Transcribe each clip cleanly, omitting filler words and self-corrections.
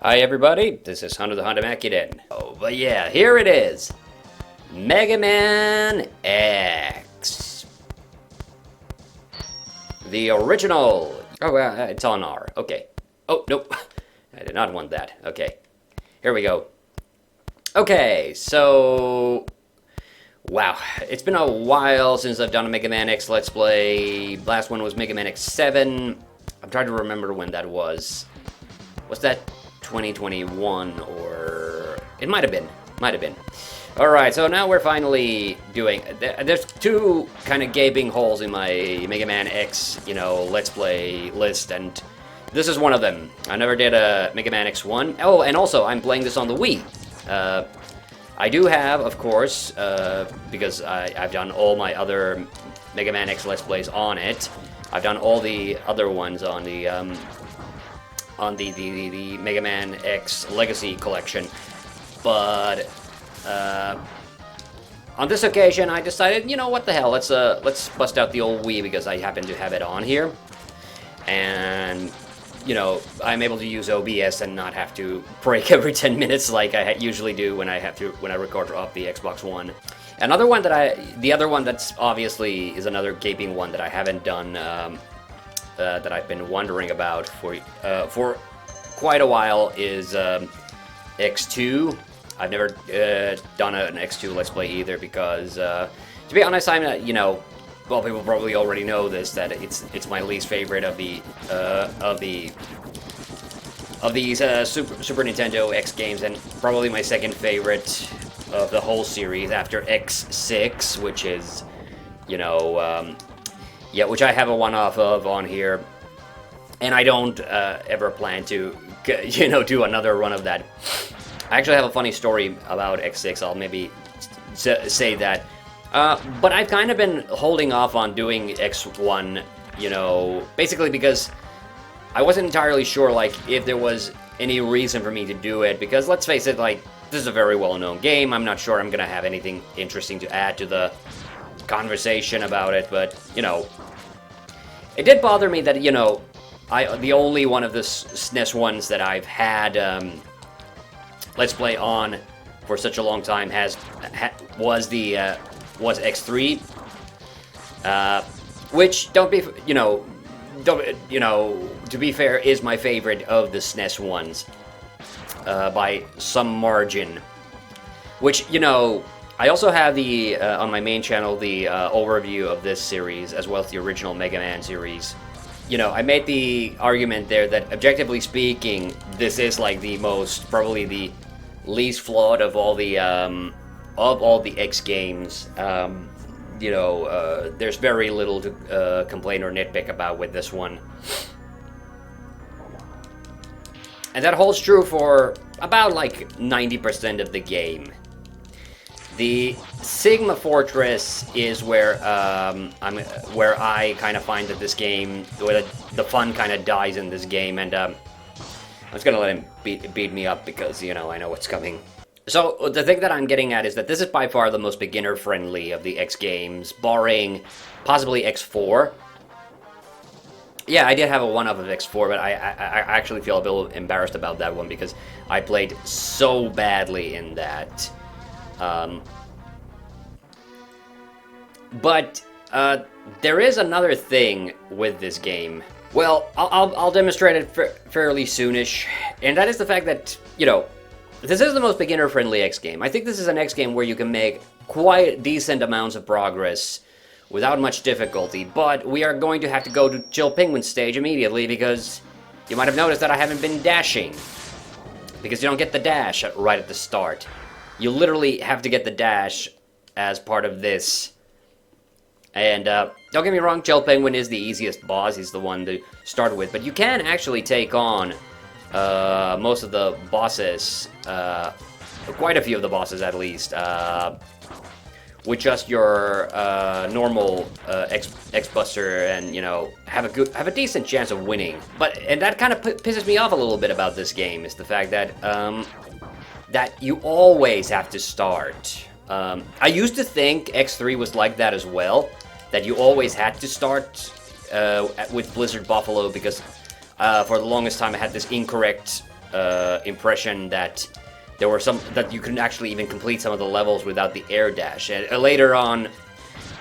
Hi everybody, this is TheHande Oh, but yeah, here it is. Mega Man X. The original. Oh, it's on R. Okay. Oh, nope. I did not want that. Okay. Here we go. Okay, so... Wow, it's been a while since I've done a Mega Man X Let's Play. Last one was Mega Man X7. I'm trying to remember when that was. Was that 2021 or... It might have been. Might have been. Alright, so now we're finally doing... There's two kind of gaping holes in my Mega Man X, Let's Play list, and this is one of them. I never did a Mega Man X1. Oh, and also, I'm playing this on the Wii. I do have, of course, because I've done all my other Mega Man X Let's Plays on it. I've done all the other ones on the Mega Man X Legacy Collection, but on this occasion I decided, what the hell, let's bust out the old Wii because I happen to have it on here, and I'm able to use OBS and not have to break every 10 minutes like I usually do when I record off the Xbox One. Another one the other one that's obviously is another gaping one that I haven't done, that I've been wondering about for quite a while is X2. I've never done an X2 Let's Play either because, to be honest, I'm not, well, people probably already know this, that it's my least favorite of these Super Nintendo X games, and probably my second favorite of the whole series after X6, which is, which I have a one-off of on here, and I don't ever plan to, do another run of that. I actually have a funny story about X6. I'll maybe say that. But I've kind of been holding off on doing X1, basically because I wasn't entirely sure, if there was any reason for me to do it, because let's face it, this is a very well-known game. I'm not sure I'm gonna have anything interesting to add to the conversation about it, but, it did bother me that, the only one of the SNES ones that I've had, Let's Play on for such a long time was X3, which to be fair, is my favorite of the SNES ones, by some margin. Which, I also have the, on my main channel, the overview of this series, as well as the original Mega Man series. I made the argument there that, objectively speaking, this is probably the least flawed of all the X games. There's very little to complain or nitpick about with this one. And that holds true for about 90% of the game. The Sigma Fortress is where I kind of find that this game, where the fun kind of dies in this game, and I'm just gonna let him beat me up because, I know what's coming. So, the thing that I'm getting at is that this is by far the most beginner-friendly of the X games, barring possibly X4. Yeah, I did have a one-up of X4, but I actually feel a little embarrassed about that one because I played so badly in that. But there is another thing with this game. Well, I'll demonstrate it fairly soonish, and that is the fact that, this is the most beginner-friendly X game. I think this is an X game where you can make quite decent amounts of progress without much difficulty, but we are going to have to go to Chill Penguin stage immediately because you might have noticed that I haven't been dashing. Because you don't get the dash right at the start. You literally have to get the dash as part of this. And don't get me wrong, Chill Penguin is the easiest boss. He's the one to start with, but you can actually take on most of the bosses, quite a few of the bosses at least, with just your normal X-Buster, and have a decent chance of winning. And that kind of pisses me off a little bit about this game, is the fact that that you always have to start. I used to think X3 was like that as well, that you always had to start with Blizzard Buffalo because for the longest time I had this incorrect impression that there were that you couldn't actually even complete some of the levels without the air dash. And later on,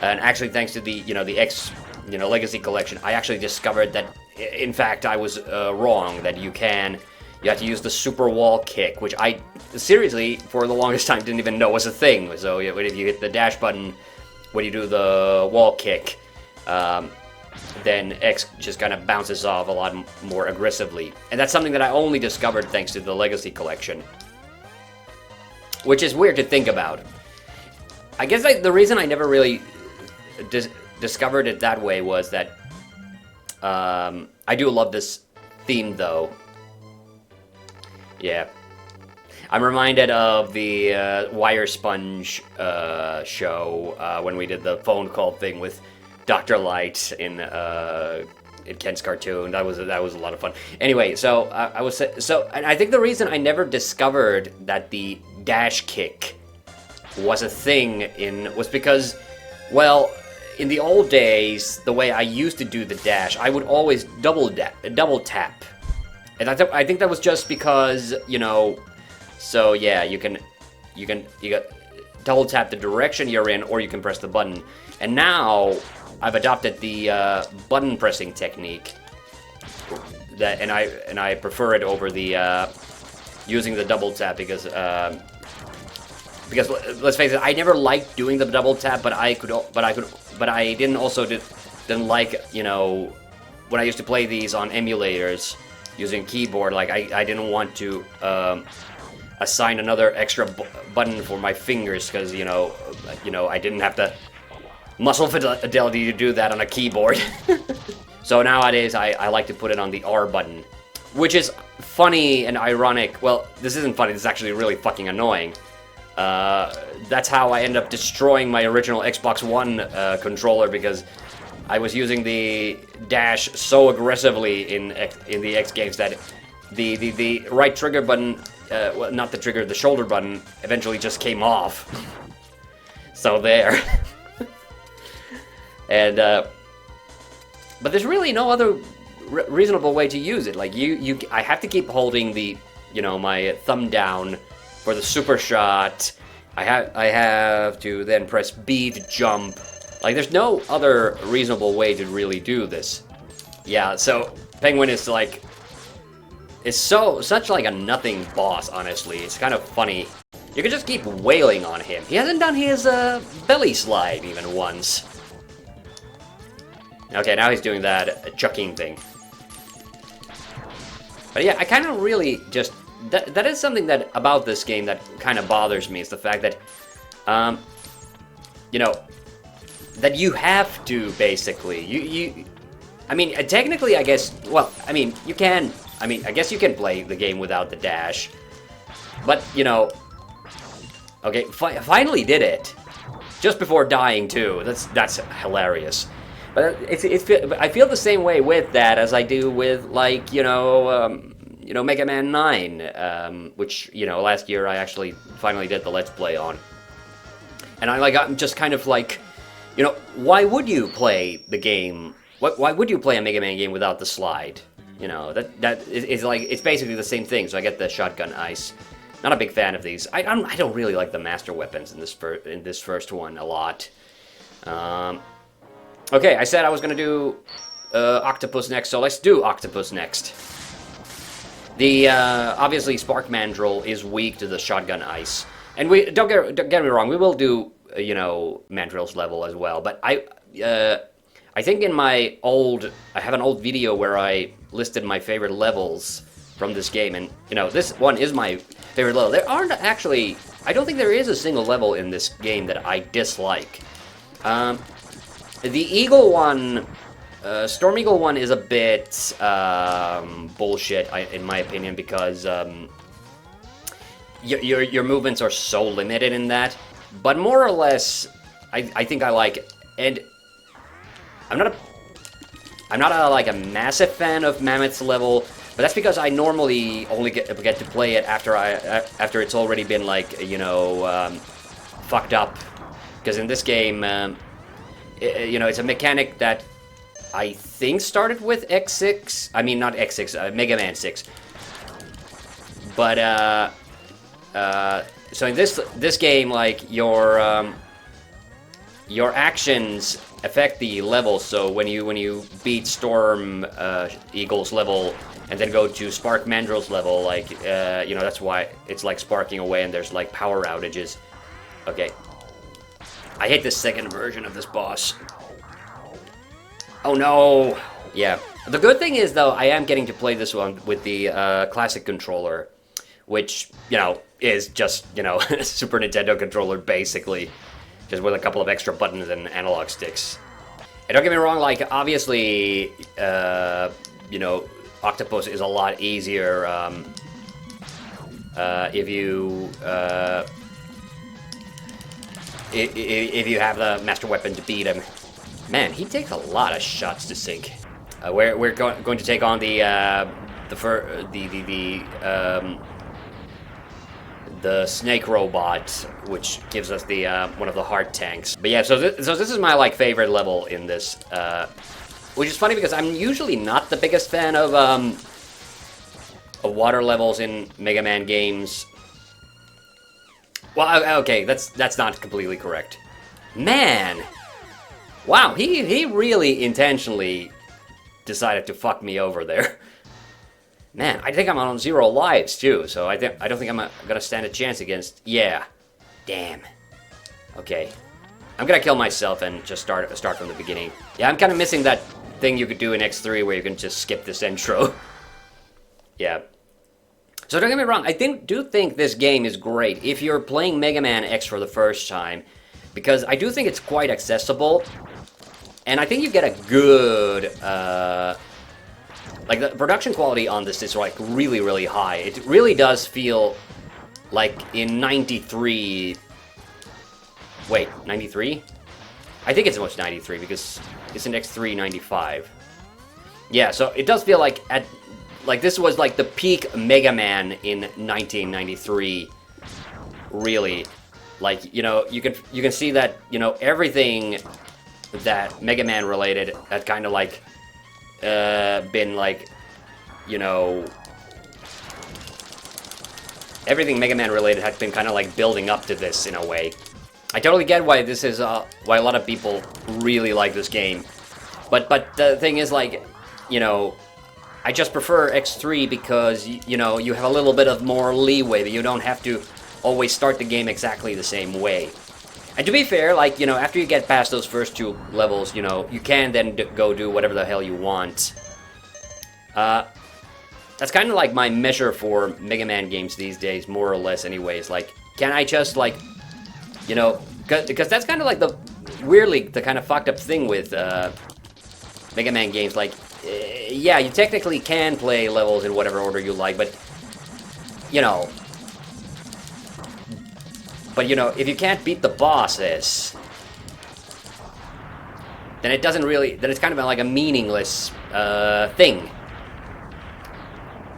and actually thanks to the the X Legacy Collection, I actually discovered that in fact I was wrong, that you have to use the super wall kick, which I seriously for the longest time didn't even know was a thing. So if you hit the dash button when you do the wall kick, then X just kind of bounces off a lot more aggressively. And that's something that I only discovered thanks to the Legacy Collection, which is weird to think about. I guess the reason I never really discovered it that way was that I do love this theme, though. Yeah. I'm reminded of the Wire Sponge show when we did the phone call thing with Dr. Light in Ken's cartoon. That was a lot of fun. Anyway, so and I think the reason I never discovered that the dash kick was a thing was because, well, in the old days, the way I used to do the dash, I would always double tap, and I think that was just because So yeah, you got double tap the direction you're in, or you can press the button. And now I've adopted the button pressing technique, and I prefer it over the using the double tap because let's face it, I never liked doing the double tap, but I didn't like when I used to play these on emulators using keyboard, like I didn't want to assign another extra button for my fingers because I didn't have the muscle fidelity to do that on a keyboard. So nowadays I like to put it on the R button, which is funny and ironic. Well, this isn't funny, this is actually really fucking annoying. That's how I ended up destroying my original Xbox One controller, because I was using the dash so aggressively in the X games that the right trigger button, well, not the trigger, the shoulder button, eventually just came off. So there. And but there's really no other reasonable way to use it. Like I have to keep holding the my thumb down for the super shot. I have to then press B to jump. Like, there's no other reasonable way to really do this. Yeah, so Penguin is like, it's such like a nothing boss, honestly. It's kind of funny. You can just keep wailing on him. He hasn't done his belly slide even once. Okay, now he's doing that chucking thing. But yeah, I kind of really just, that is something that about this game that kind of bothers me, is the fact that, that you have to, basically, I mean, technically, I guess, well, I mean, you can, I guess you can play the game without the dash, but, okay, finally did it, just before dying, too. That's hilarious. But I feel the same way with that as I do with, like, Mega Man 9, which, last year I actually finally did the Let's Play on. And I'm just kind of like, why would you play the game? Why would you play a Mega Man game without the slide? That is like, it's basically the same thing. So I get the shotgun ice. Not a big fan of these. I don't really like the master weapons in this first one a lot. Okay, I said I was gonna do Octopus next, so let's do Octopus next. The obviously Spark Mandrill is weak to the shotgun ice, and we don't get me wrong, we will do Mandrill's level as well. But I think I have an old video where I listed my favorite levels from this game, and this one is my favorite level. There aren't actually, I don't think there is a single level in this game that I dislike. The Eagle one, Storm Eagle one is a bit bullshit, in my opinion, because your movements are so limited in that. But more or less, I think I like it. And I'm not like a massive fan of Mammoth's level, but that's because I normally only get to play it after it's already been like fucked up. Because in this game, it's a mechanic that I think started with X6. I mean, not X6, Mega Man 6. But so in this game, like your actions affect the level. So when you beat Storm Eagle's level and then go to Spark Mandrill's level, like you know, that's why it's like sparking away and there's like power outages. Okay, I hate this second version of this boss. Oh no! Yeah. The good thing is, though, I am getting to play this one with the classic controller, which, you know, is just, you know, a Super Nintendo controller, basically. Just with a couple of extra buttons and analog sticks. And don't get me wrong, like, obviously, you know, Octopus is a lot easier if you have the Master Weapon to beat him. Man, he takes a lot of shots to sink. We're going to take on the snake robot, which gives us the one of the heart tanks. But yeah, so this is my like favorite level in this, which is funny because I'm usually not the biggest fan of water levels in Mega Man games. Well, okay, that's not completely correct. Man. Wow, he really intentionally decided to fuck me over there. Man, I think I'm on 0 lives too, so I don't think I'm gonna stand a chance against. Yeah, damn. Okay, I'm gonna kill myself and just start from the beginning. Yeah, I'm kind of missing that thing you could do in X3 where you can just skip this intro. Yeah. So don't get me wrong, I do think this game is great if you're playing Mega Man X for the first time, because I do think it's quite accessible. And I think you get a good, like, the production quality on this is, like, really, really high. It really does feel like in 93... Wait, 93? I think it's almost 93, because it's in X3 95. Yeah, so it does feel like, this was, like, the peak Mega Man in 1993. Really. Like, you know, you can see that, you know, everything that Mega Man related had kind of like been like, you know, everything Mega Man related had been kind of like building up to this in a way. I totally get why this is why a lot of people really like this game, but the thing is, like, you know, I just prefer X3 because you know, you have a little bit of more leeway, but you don't have to always start the game exactly the same way. And to be fair, like, you know, after you get past those first 2 levels, you know, you can then go do whatever the hell you want. That's kind of like my measure for Mega Man games these days, more or less anyways. Like, can I just, like, you know, because that's kind of like weirdly, the kind of fucked up thing with Mega Man games. Like, yeah, you technically can play levels in whatever order you like, but, you know... But, you know, if you can't beat the bosses, then it doesn't really... Then it's kind of like a meaningless thing.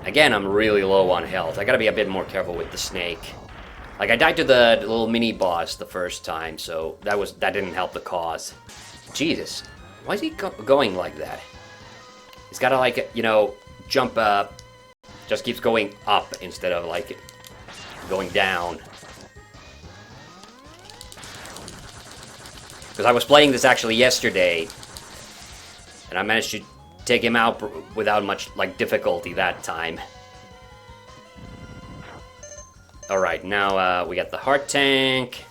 Again, I'm really low on health. I gotta be a bit more careful with the snake. Like, I died to the little mini-boss the first time, so that didn't help the cause. Jesus. Why is he going like that? He's gotta, like, you know, jump up. Just keeps going up instead of, like, going down. Because I was playing this actually yesterday, and I managed to take him out without much, like, difficulty that time. Alright, now we got the heart tank.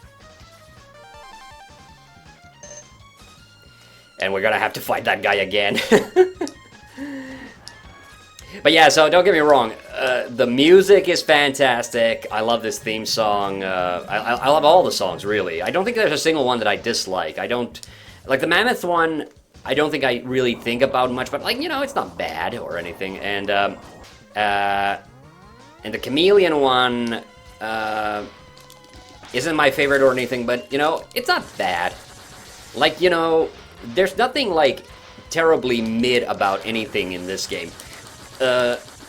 And we're gonna have to fight that guy again. But yeah, so don't get me wrong, the music is fantastic. I love this theme song. I love all the songs, really. I don't think there's a single one that I dislike. I don't... Like, the Mammoth one, I don't think I really think about much, but, like, you know, it's not bad or anything. And the Chameleon one isn't my favorite or anything, but, you know, it's not bad. Like, you know, there's nothing, like, terribly mid about anything in this game.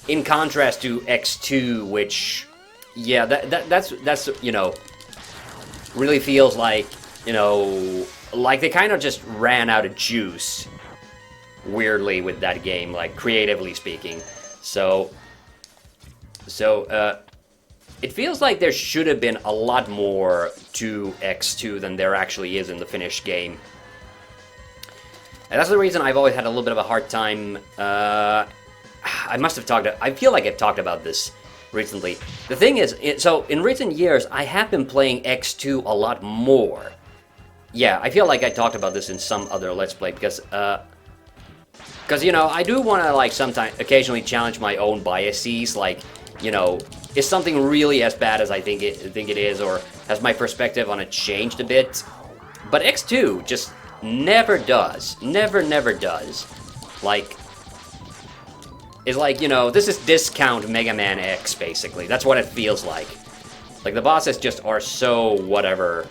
In contrast to X2, which, yeah, that's, you know, really feels like, you know, like they kind of just ran out of juice, weirdly, with that game, like, creatively speaking. So, So, it feels like there should have been a lot more to X2 than there actually is in the finished game. And that's the reason I've always had a little bit of a hard time. I must have talked. I feel like I've talked about this recently. The thing is, so in recent years, I have been playing X2 a lot more. Yeah, I feel like I talked about this in some other Let's Play because you know, I do want to like sometimes, occasionally challenge my own biases. Like, you know, is something really as bad as I think it is, or has my perspective on it changed a bit? But X2 just never does. Never does. Like, it's like, you know, this is discount Mega Man X, basically. That's what it feels like. Like, the bosses just are so whatever.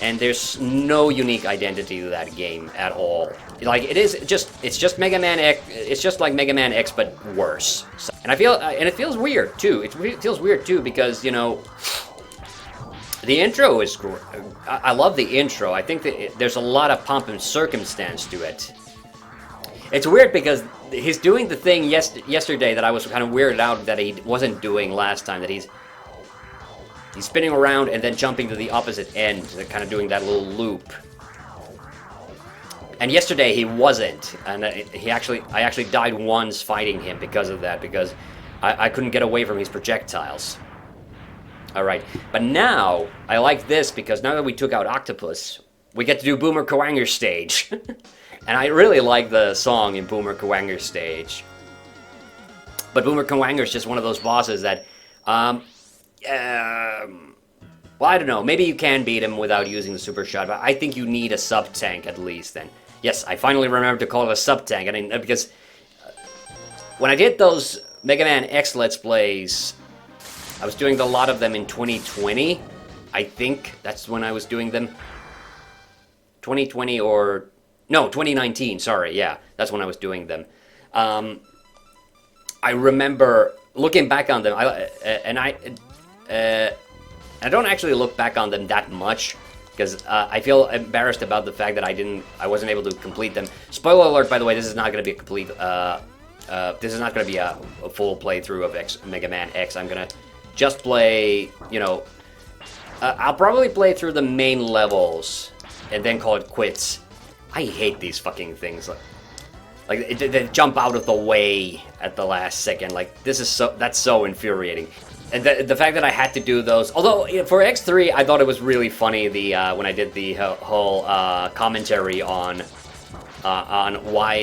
And there's no unique identity to that game at all. Like, it's just Mega Man X, it's just like Mega Man X, but worse. And it feels weird, too. It feels weird, too, because, you know, the intro is great. I love the intro. I think that there's a lot of pomp and circumstance to it. It's weird because he's doing the thing yesterday that I was kind of weirded out that he wasn't doing last time, that he's spinning around and then jumping to the opposite end, kind of doing that little loop. And yesterday he wasn't, and I actually died once fighting him because of that, because I couldn't get away from his projectiles. Alright, but now, I like this because now that we took out Octopus, we get to do Boomer Kuwanger's stage. And I really like the song in Boomer Kuwanger's stage. But Boomer Kuwanger's just one of those bosses that, well, I don't know, maybe you can beat him without using the super shot, but I think you need a sub-tank at least, and yes, I finally remembered to call it a sub-tank, I mean, because when I did those Mega Man X Let's Plays, I was doing a lot of them in 2020, I think that's when I was doing them. 2020 or... No, 2019, sorry, yeah, that's when I was doing them. I remember looking back on them, I don't actually look back on them that much, because I feel embarrassed about the fact that I wasn't able to complete them. Spoiler alert, by the way, this is not going to be a complete, this is not going to be a full playthrough of Mega Man X. I'm going to just play, you know, I'll probably play through the main levels, and then call it quits. I hate these fucking things. Like they jump out of the way at the last second. Like, that's so infuriating. And the fact that I had to do those, although for X3, I thought it was really funny when I did the whole commentary on why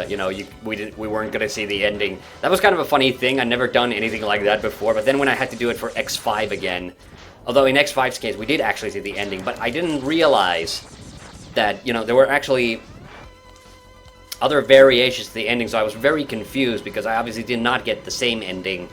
you know, we weren't gonna see the ending. That was kind of a funny thing. I'd never done anything like that before. But then when I had to do it for X5 again, although in X5's case we did actually see the ending, but I didn't realize that, you know, there were actually other variations to the ending, so I was very confused because I obviously did not get the same ending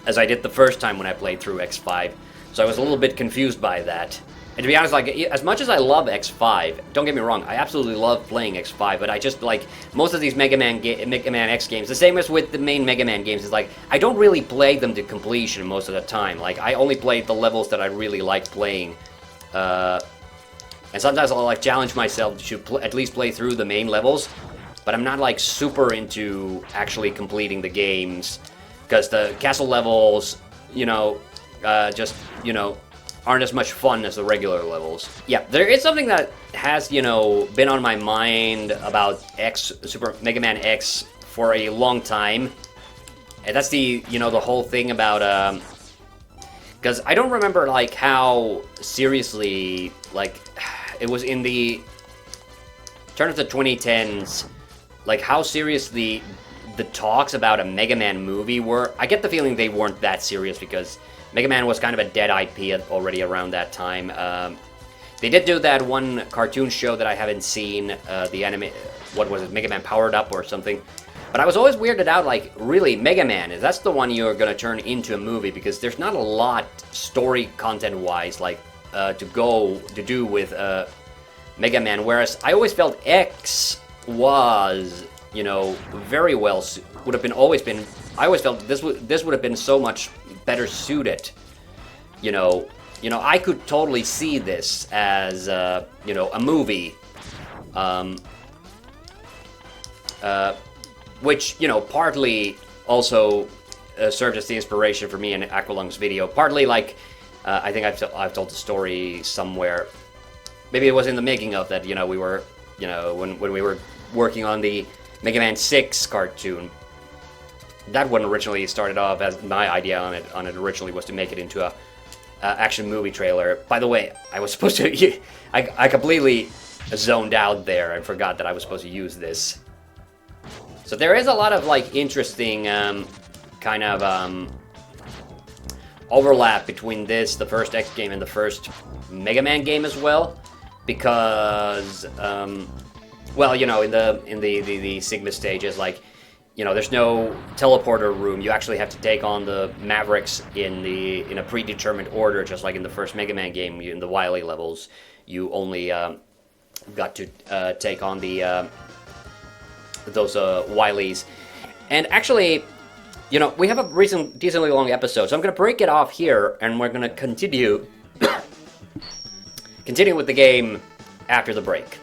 as I did the first time when I played through X5. So I was a little bit confused by that. And to be honest, like, as much as I love X5, don't get me wrong, I absolutely love playing X5, but I just, like, most of these Mega Man X games, the same as with the main Mega Man games, is like, I don't really play them to completion most of the time. Like, I only play the levels that I really like playing. And sometimes I'll, like, challenge myself to at least play through the main levels, but I'm not, like, super into actually completing the games, because the castle levels, you know, just, you know, aren't as much fun as the regular levels. Yeah, there is something that has, you know, been on my mind about Super Mega Man X for a long time, and that's the, you know, the whole thing about, because I don't remember, like, how seriously, like, it was in the turn of the 2010s, like, how seriously the talks about a Mega Man movie were. I get the feeling they weren't that serious because Mega Man was kind of a dead IP already around that time. They did do that one cartoon show that I haven't seen, the anime, what was it, Mega Man Powered Up or something. But I was always weirded out, like, really, Mega Man, that's the one you're gonna turn into a movie, because there's not a lot story content-wise, like, to do with Mega Man, whereas I always felt X was, you know, very well, would have been always been, I always felt this would have been so much better suited, you know, I could totally see this as, you know, a movie, which, you know, partly also served as the inspiration for me in Aqualung's video. Partly, like, I think I've told the story somewhere. Maybe it was in the making of that, we were, when we were working on the Mega Man 6 cartoon. That one originally started off as my idea on it originally was to make it into a action movie trailer. By the way, I was supposed to... I completely zoned out there and forgot that I was supposed to use this. So there is a lot of, like, interesting kind of overlap between this, the first X game, and the first Mega Man game as well. Because, well, in the Sigma stages, like, there's no teleporter room. You actually have to take on the Mavericks in a predetermined order, just like in the first Mega Man game. In the Wily levels, you only got to take on those Wilies. And actually, we have a decently long episode, so I'm going to break it off here, and we're going to continue with the game after the break.